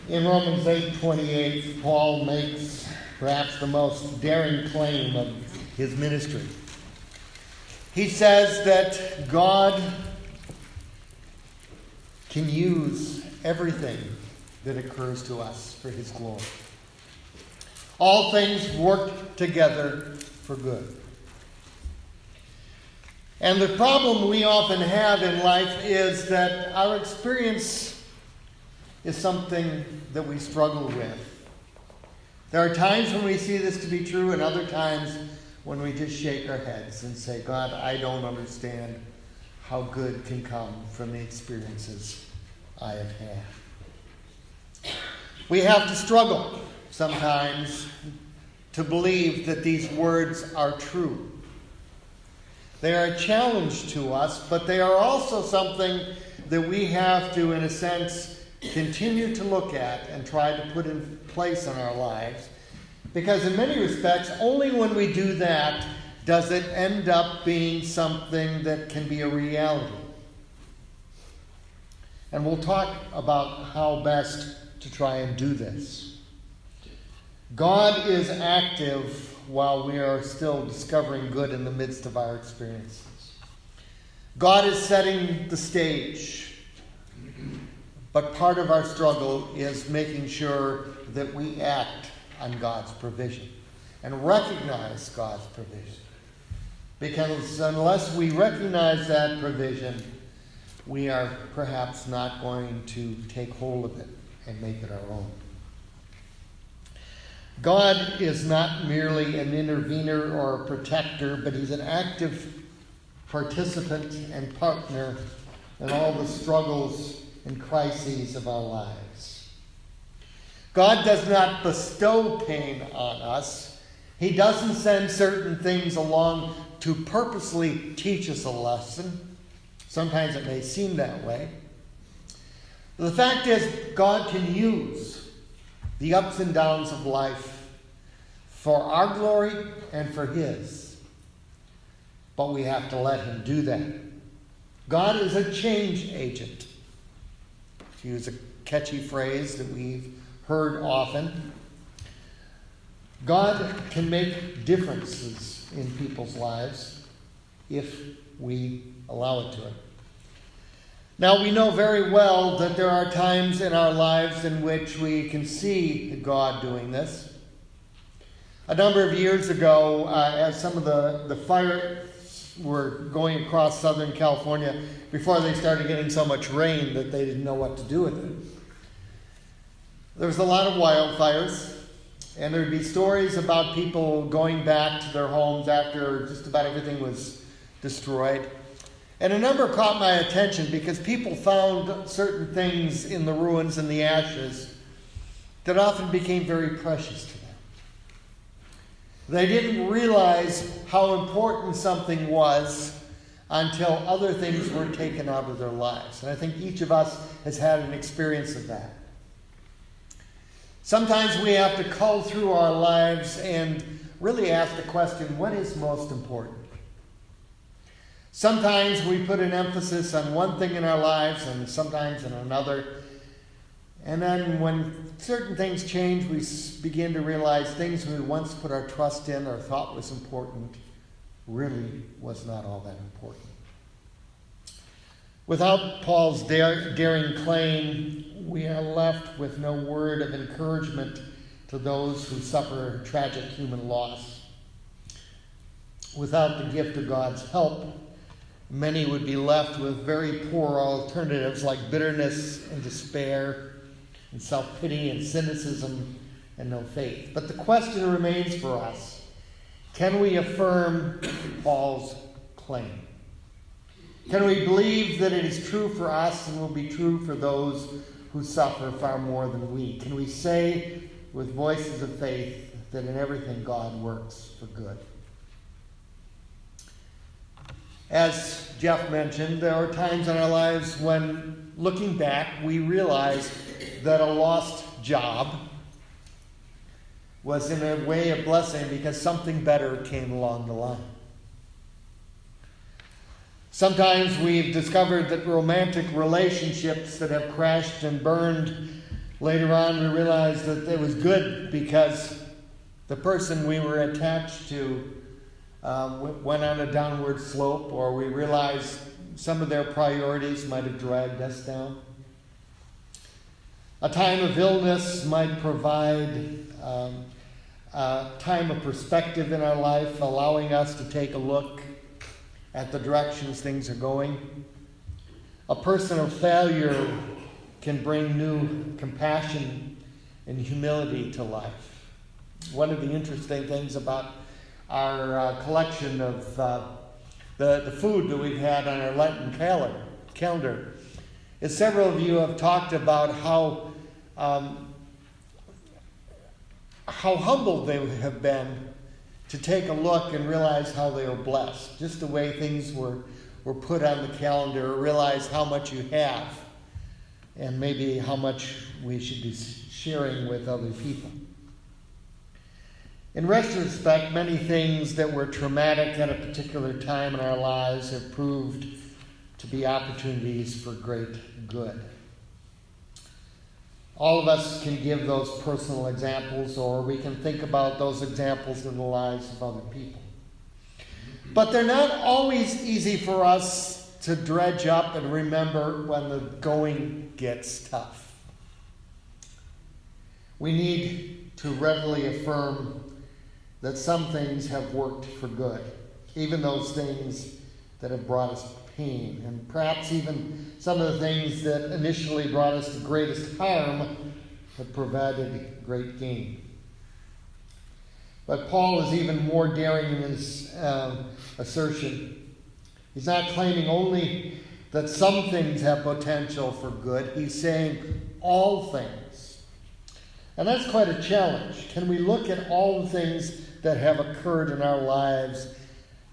In Romans 8:28, Paul makes perhaps the most daring claim of his ministry. He says that God can use everything that occurs to us for his glory. All things work together for good. And the problem we often have in life is that our experience is something that we struggle with. There are times when we see this to be true, and other times when we just shake our heads and say, God, I don't understand how good can come from the experiences I have had. We have to struggle sometimes to believe that these words are true. They are a challenge to us, but they are also something that we have to, in a sense, continue to look at and try to put in place in our lives. Because in many respects, only when we do that does it end up being something that can be a reality. And we'll talk about how best to try and do this. God is active while we are still discovering good in the midst of our experiences. God is setting the stage. But part of our struggle is making sure that we act on God's provision and recognize God's provision. Because unless we recognize that provision, we are perhaps not going to take hold of it and make it our own. God is not merely an intervener or a protector, but he's an active participant and partner in all the struggles and crises of our lives. God does not bestow pain on us. He doesn't send certain things along to purposely teach us a lesson. Sometimes it may seem that way. The fact is, God can use the ups and downs of life for our glory and for his. But we have to let him do that. God is a change agent. To use a catchy phrase that we've heard often, God can make differences in people's lives if we allow it to him. Now, we know very well that there are times in our lives in which we can see God doing this. A number of years ago, as some of the fires were going across Southern California, before they started getting so much rain that they didn't know what to do with it, there was a lot of wildfires, and there would be stories about people going back to their homes after just about everything was destroyed. And a number caught my attention because people found certain things in the ruins and the ashes that often became very precious to them. They didn't realize how important something was until other things were taken out of their lives. And I think each of us has had an experience of that. Sometimes we have to cull through our lives and really ask the question, what is most important? Sometimes we put an emphasis on one thing in our lives and sometimes on another. And then when certain things change, we begin to realize things we once put our trust in or thought was important really was not all that important. Without Paul's daring claim, we are left with no word of encouragement to those who suffer tragic human loss. Without the gift of God's help, many would be left with very poor alternatives like bitterness and despair and self-pity and cynicism and no faith. But the question remains for us, can we affirm Paul's claim? Can we believe that it is true for us and will be true for those who suffer far more than we? Can we say with voices of faith that in everything God works for good? As Jeff mentioned, there are times in our lives when, looking back, we realize that a lost job was in a way a blessing because something better came along the line. Sometimes we've discovered that romantic relationships that have crashed and burned Later on, we realized that it was good because the person we were attached to went on a downward slope, or we realized some of their priorities might have dragged us down. A time of illness might provide a time of perspective in our life, allowing us to take a look at the directions things are going. A personal failure can bring new compassion and humility to life. One of the interesting things about our collection of the food that we've had on our Lenten calendar is several of you have talked about how humbled they have been to take a look and realize how they were blessed. Just the way things were put on the calendar, realize how much you have and maybe how much we should be sharing with other people. In retrospect, many things that were traumatic at a particular time in our lives have proved to be opportunities for great good. All of us can give those personal examples, or we can think about those examples in the lives of other people. But they're not always easy for us to dredge up and remember when the going gets tough. We need to readily affirm that some things have worked for good, even those things that have brought us pain, and perhaps even some of the things that initially brought us the greatest harm have provided great gain. But Paul is even more daring in his assertion. He's not claiming only that some things have potential for good. He's saying all things. And that's quite a challenge. Can we look at all the things that have occurred in our lives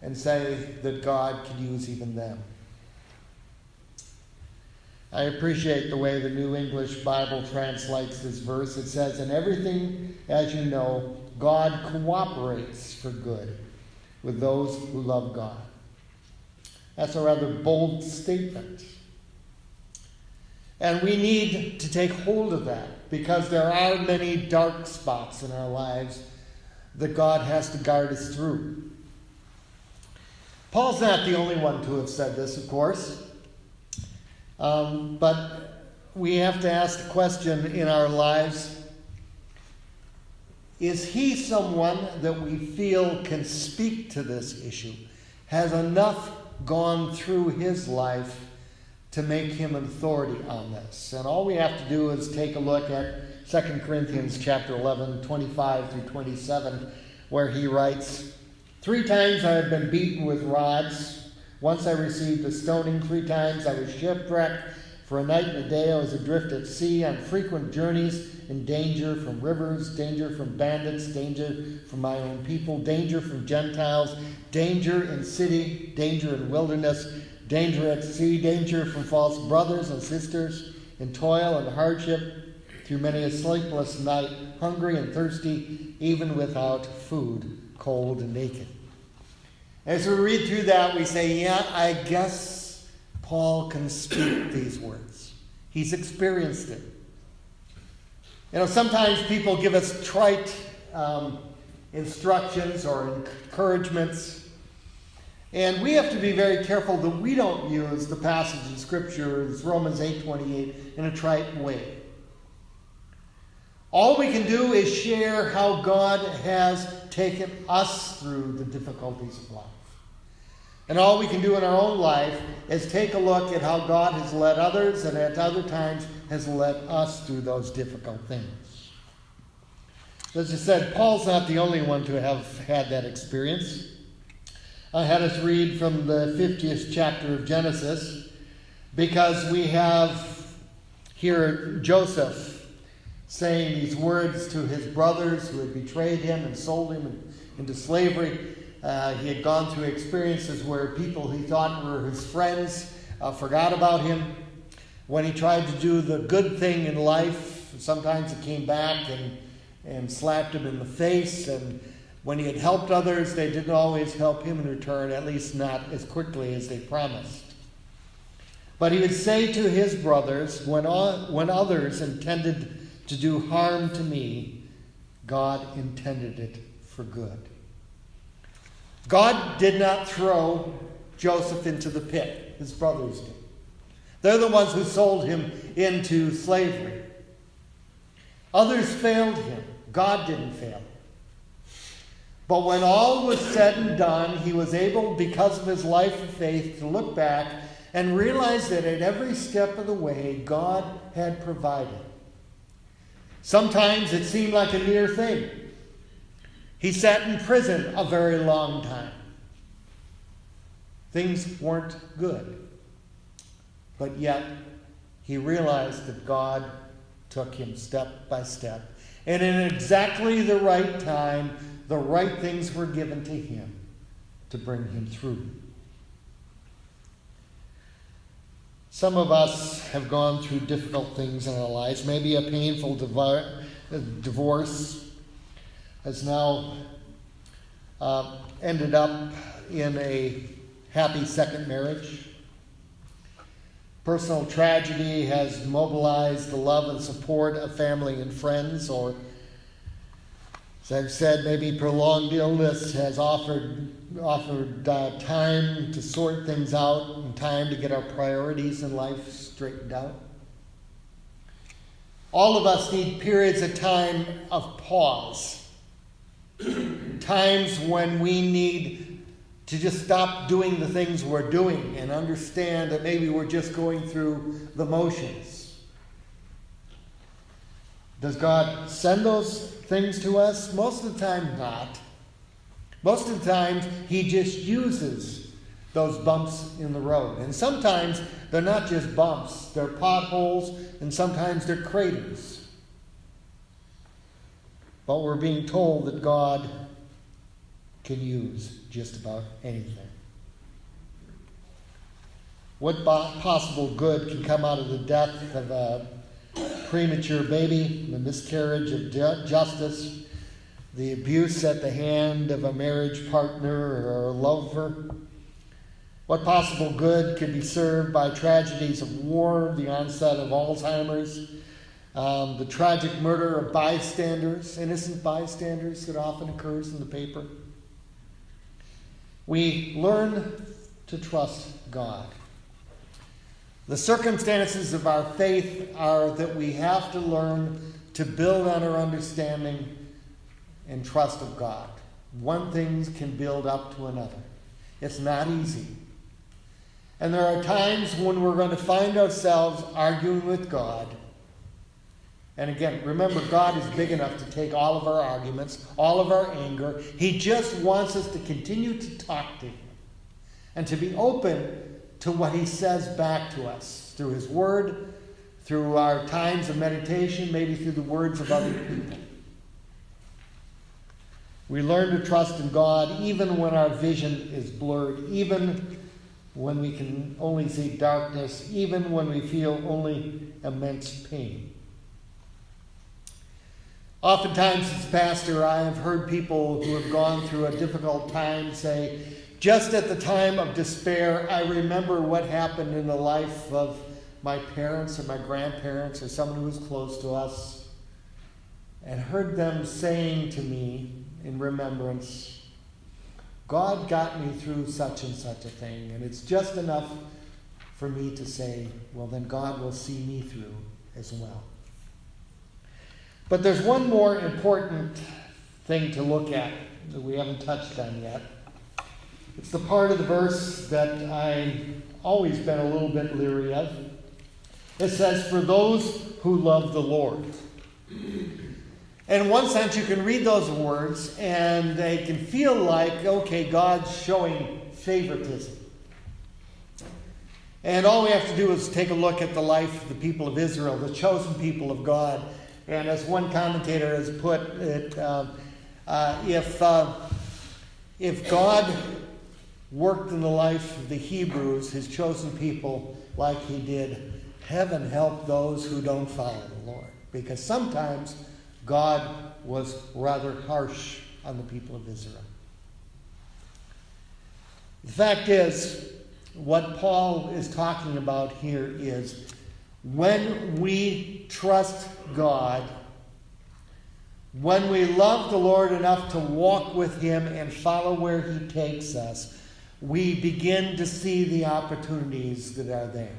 and say that God could use even them? I appreciate the way the New English Bible translates this verse. It says, "In everything, as you know, God cooperates for good with those who love God." That's a rather bold statement. And we need to take hold of that, because there are many dark spots in our lives that God has to guard us through. Paul's not the only one to have said this, of course. But we have to ask the question in our lives, is he someone that we feel can speak to this issue? Has enough gone through his life to make him an authority on this? And all we have to do is take a look at 2 Corinthians chapter 11, 25 through 27, where he writes, "3 times I have been beaten with rods. Once I received a stoning. 3 times I was shipwrecked. For a night and a day I was adrift at sea, on frequent journeys, in danger from rivers, danger from bandits, danger from my own people, danger from Gentiles, danger in city, danger in wilderness, danger at sea, danger from false brothers and sisters, in toil and hardship, through many a sleepless night, hungry and thirsty, even without food, cold and naked." As we read through that, we say, yeah, I guess Paul can speak these words. He's experienced it. You know, sometimes people give us trite instructions or encouragements, and we have to be very careful that we don't use the passage in Scripture, Romans 8:28, in a trite way. All we can do is share how God has taken us through the difficulties of life. And all we can do in our own life is take a look at how God has led others, and at other times has led us through those difficult things. As I said, Paul's not the only one to have had that experience. I had us read from the 50th chapter of Genesis, because we have here Joseph saying these words to his brothers who had betrayed him and sold him into slavery. He had gone through experiences where people he thought were his friends forgot about him. When he tried to do the good thing in life, sometimes it came back and slapped him in the face. And when he had helped others, they didn't always help him in return, at least not as quickly as they promised. But he would say to his brothers, when others intended to do harm to me, God intended it for good. God did not throw Joseph into the pit. His brothers did. They're the ones who sold him into slavery. Others failed him. God didn't fail him. But when all was said and done, he was able, because of his life of faith, to look back and realize that at every step of the way, God had provided. Sometimes it seemed like a near thing. He sat in prison a very long time. Things weren't good. But yet, he realized that God took him step by step. And in exactly the right time, the right things were given to him to bring him through. Some of us have gone through difficult things in our lives. Maybe a painful divorce has now ended up in a happy second marriage. Personal tragedy has mobilized the love and support of family and friends, or, as I've said, maybe prolonged illness has offered time to sort things out and time to get our priorities in life straightened out. All of us need periods of time of pause. Times when we need to just stop doing the things we're doing and understand that maybe we're just going through the motions. Does God send those things to us? Most of the time, not. Most of the time, he just uses those bumps in the road. And sometimes they're not just bumps, they're potholes, and sometimes they're craters. But we're being told that God can use just about anything. What possible good can come out of the death of a premature baby, the miscarriage of justice, the abuse at the hand of a marriage partner or a lover? What possible good could be served by tragedies of war, the onset of Alzheimer's, the tragic murder of bystanders, innocent bystanders that often occurs in the paper? We learn to trust God. The circumstances of our faith are that we have to learn to build on our understanding and trust of God. One thing can build up to another. It's not easy. And there are times when we're going to find ourselves arguing with God. And again, remember, God is big enough to take all of our arguments, all of our anger. He just wants us to continue to talk to him and to be open to what he says back to us through his word, through our times of meditation, maybe through the words of other people. We learn to trust in God even when our vision is blurred, even when we can only see darkness, even when we feel only immense pain. Oftentimes as a pastor, I have heard people who have gone through a difficult time say, just at the time of despair, I remember what happened in the life of my parents or my grandparents or someone who was close to us, and heard them saying to me in remembrance, God got me through such and such a thing, and it's just enough for me to say, well, then God will see me through as well. But there's one more important thing to look at that we haven't touched on yet. It's the part of the verse that I've always been a little bit leery of. It says, for those who love the Lord. And in one sense, you can read those words and they can feel like, okay, God's showing favoritism. And all we have to do is take a look at the life of the people of Israel, the chosen people of God. And as one commentator has put it, if God worked in the life of the Hebrews, his chosen people, like he did, heaven help those who don't follow the Lord. Because sometimes God was rather harsh on the people of Israel. The fact is, what Paul is talking about here is when we trust God When we love the Lord enough to walk with Him and follow where He takes us, we begin to see the opportunities that are there.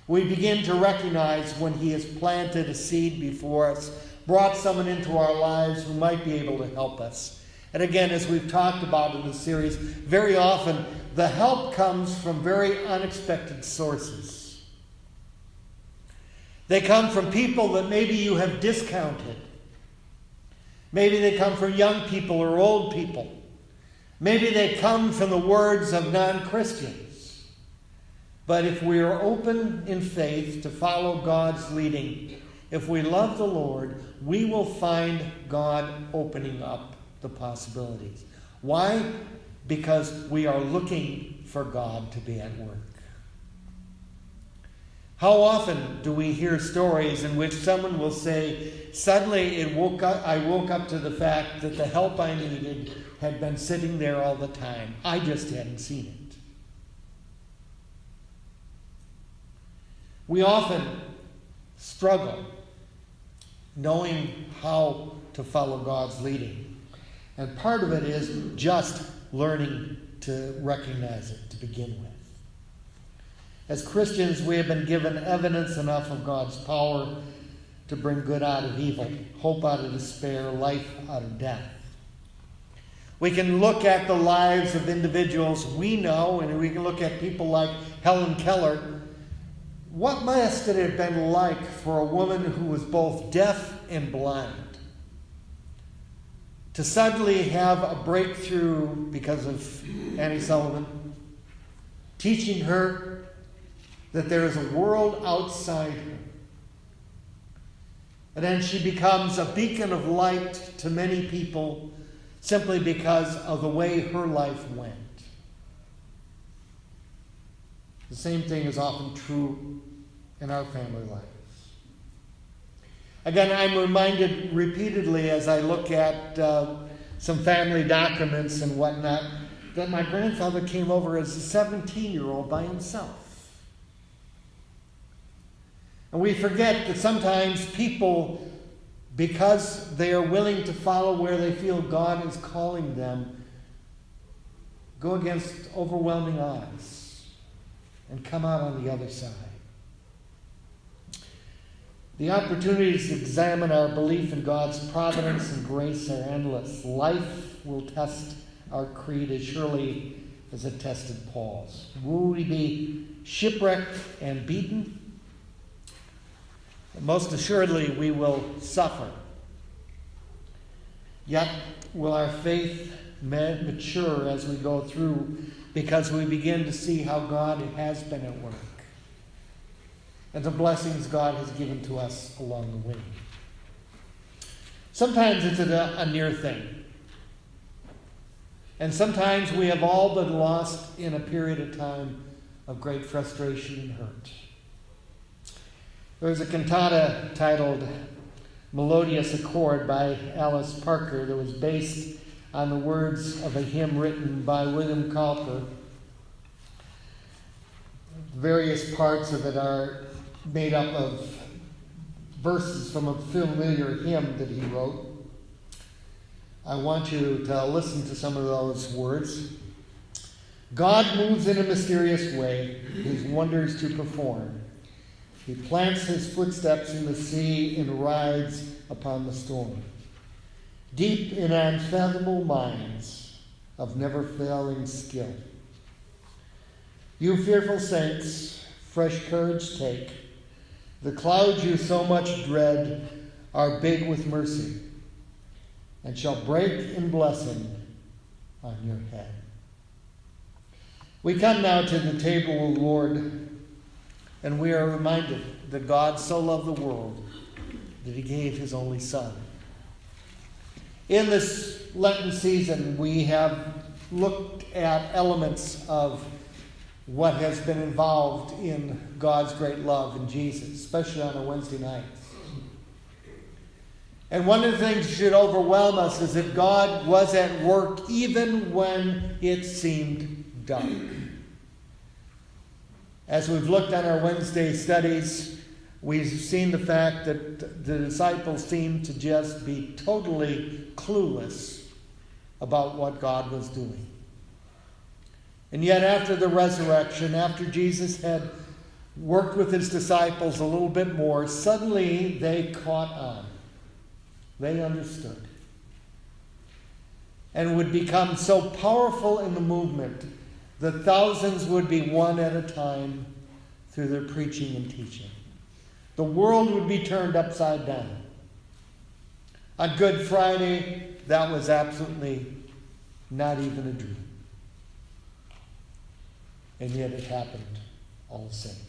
We begin to recognize when He has planted a seed before us, brought someone into our lives who might be able to help us. And again, as we've talked about in the series, very often the help comes from very unexpected sources. They come from people that maybe you have discounted. Maybe they come from young people or old people. Maybe they come from the words of non-Christians. But if we are open in faith to follow God's leading, if we love the Lord, we will find God opening up the possibilities. Why? Because we are looking for God to be at work. How often do we hear stories in which someone will say, suddenly I woke up to the fact that the help I needed had been sitting there all the time. I just hadn't seen it. We often struggle knowing how to follow God's leading. And part of it is just learning to recognize it to begin with. As Christians, we have been given evidence enough of God's power to bring good out of evil, hope out of despair, life out of death. We can look at the lives of individuals we know, and we can look at people like Helen Keller. What must it have been like for a woman who was both deaf and blind to suddenly have a breakthrough because of Annie Sullivan teaching her that there is a world outside her. And then she becomes a beacon of light to many people simply because of the way her life went. The same thing is often true in our family lives. Again, I'm reminded repeatedly as I look at some family documents and whatnot that my grandfather came over as a 17-year-old by himself. And we forget that sometimes people, because they are willing to follow where they feel God is calling them, go against overwhelming odds and come out on the other side. The opportunities to examine our belief in God's providence and grace are endless. Life will test our creed as surely as it tested Paul's. Will we be shipwrecked and beaten? Most assuredly, we will suffer. Yet, will our faith mature as we go through because we begin to see how God has been at work and the blessings God has given to us along the way. Sometimes it's a near thing. And sometimes we have all been lost in a period of time of great frustration and hurt. There's a cantata titled Melodious Accord by Alice Parker that was based on the words of a hymn written by William Cowper. Various parts of it are made up of verses from a familiar hymn that he wrote. I want you to listen to some of those words. God moves in a mysterious way, His wonders to perform. He plants His footsteps in the sea and rides upon the storm. Deep in unfathomable minds of never-failing skill. You fearful saints, fresh courage take. The clouds you so much dread are big with mercy and shall break in blessing on your head. We come now to the table of the Lord, and we are reminded that God so loved the world that He gave His only Son. In this Lenten season, we have looked at elements of what has been involved in God's great love in Jesus, especially on a Wednesday night. And one of the things that should overwhelm us is that God was at work even when it seemed dark. As we've looked at our Wednesday studies, We've seen the fact that the disciples seemed to just be totally clueless about what God was doing. And yet after the resurrection, after Jesus had worked with his disciples a little bit more, suddenly they caught on. They understood. And would become so powerful in the movement that thousands would be won at a time through their preaching and teaching. The world would be turned upside down. On Good Friday, that was absolutely not even a dream. And yet it happened all the same.